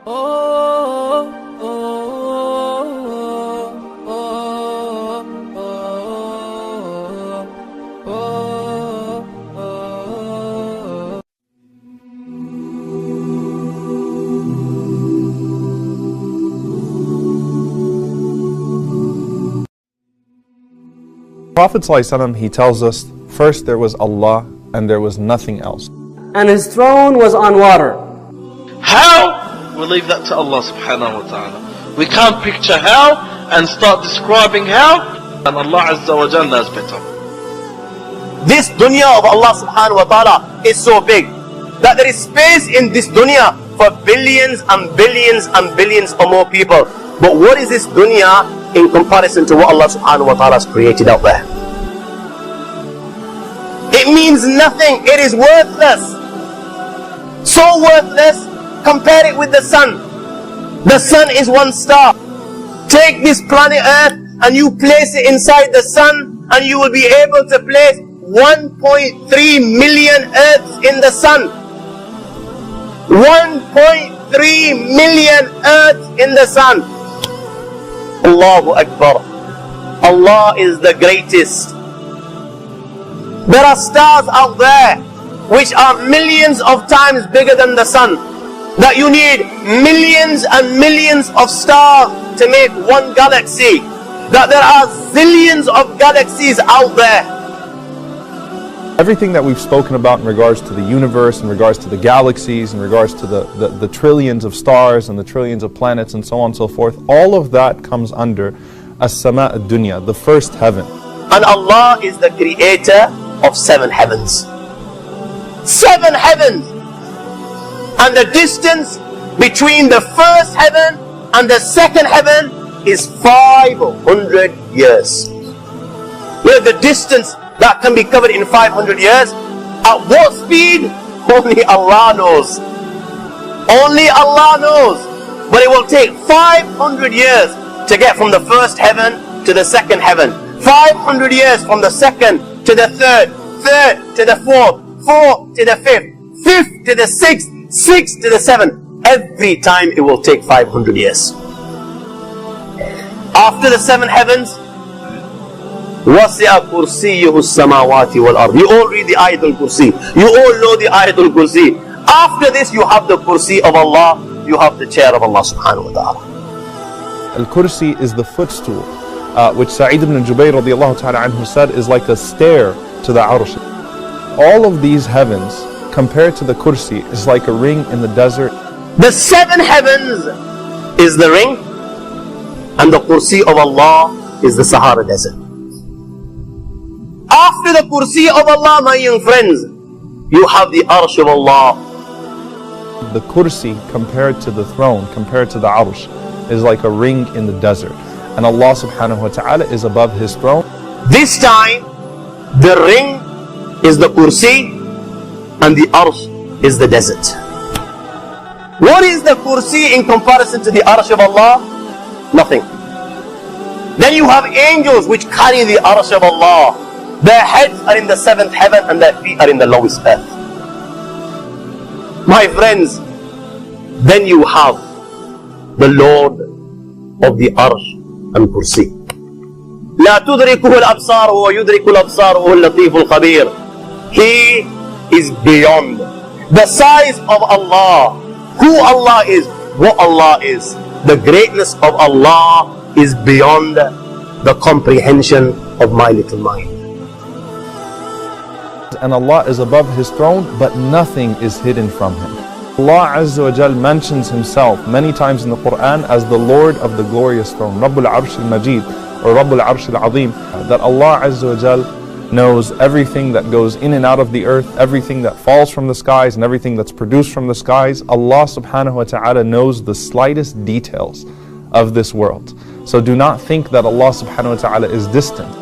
Prophet ﷺ, he tells us, first there was Allah and there was nothing else. And his throne was on water. How? We leave that to Allah subhanahu wa ta'ala. We can't picture how and start describing how, and Allah Azza wa Jalla knows better. This dunya of Allah subhanahu wa ta'ala is so big that there is space in this dunya for billions and billions and billions or more people. But what is this dunya in comparison to what Allah subhanahu wa ta'ala has created out there? It means nothing. It is worthless. So worthless, compare it with the sun. The sun is one star. Take this planet Earth and you place it inside the sun, and you will be able to place 1.3 million Earths in the sun. 1.3 million Earths in the sun. Allahu Akbar. Allah is the greatest. There are stars out there which are millions of times bigger than the sun, that you need millions and millions of stars to make one galaxy, that there are zillions of galaxies out there. Everything that we've spoken about in regards to the universe, in regards to the galaxies, in regards to the trillions of stars and the trillions of planets and so on and so forth, all of that comes under as-sama' ad-dunya, the first heaven. And Allah is the creator of 7 heavens. 7 heavens! And the distance between the first heaven and the second heaven is 500 years. Well, the distance that can be covered in 500 years, at what speed? Only Allah knows. Only Allah knows. But it will take 500 years to get from the first heaven to the second heaven. 500 years from the second to the third, third to the fourth, fourth to the fifth, fifth to the sixth, sixth to the seventh. Every time it will take 500 years. After the 7 heavens, وَسِعَ كُرْسِيُّهُ السَّمَاوَاتِ وَالْأَرْضِ. You all read the Ayatul Kursi. You all know the Ayatul Kursi. After this, you have the Kursi of Allah. You have the chair of Allah subhanahu wa ta'ala. Al-Kursi is the footstool, which Sa'id ibn Jubayr radiallahu ta'ala anhu said is like a stair to the Arsh. All of these heavens, compared to the Kursi, is like a ring in the desert. The 7 heavens is the ring, and the Kursi of Allah is the Sahara Desert. After the Kursi of Allah, my young friends, you have the Arsh of Allah. The Kursi, compared to the throne, compared to the Arsh, is like a ring in the desert. And Allah subhanahu wa ta'ala is above His throne. This time, the ring is the Kursi, and the Arsh is the desert. What is the Kursi in comparison to the Arsh of Allah? Nothing. Then you have angels which carry the Arsh of Allah. Their heads are in the 7th heaven and their feet are in the lowest earth. My friends, then you have the Lord of the Arsh and Kursi. لا تدركه الأبصار وهو يدرك الأبصار وهو اللطيف الخبير. He is beyond the size of Allah, who Allah is, what Allah is. The greatness of Allah is beyond the comprehension of my little mind. And Allah is above His throne, but nothing is hidden from Him. Allah Azza wa Jal mentions Himself many times in the Quran as the Lord of the glorious throne, Rabbul Arsh al-Majid, or Rabbul Arsh al-Azim, that Allah Azza wa Jal knows everything that goes in and out of the earth, everything that falls from the skies and everything that's produced from the skies. Allah subhanahu wa ta'ala knows the slightest details of this world. So do not think that Allah subhanahu wa ta'ala is distant.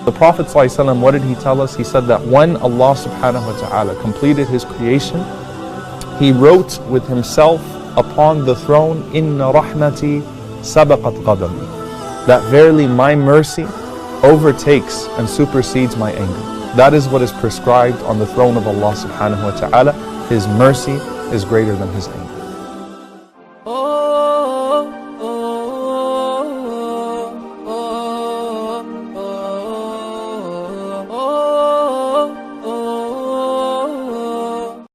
The Prophet ﷺ, what did he tell us? He said that when Allah subhanahu wa ta'ala completed His creation, He wrote with Himself upon the throne, Inna rahmati sabaqat ghadabi, that verily my mercy overtakes and supersedes my anger. That is what is prescribed on the throne of Allah subhanahu wa ta'ala. His mercy is greater than His anger.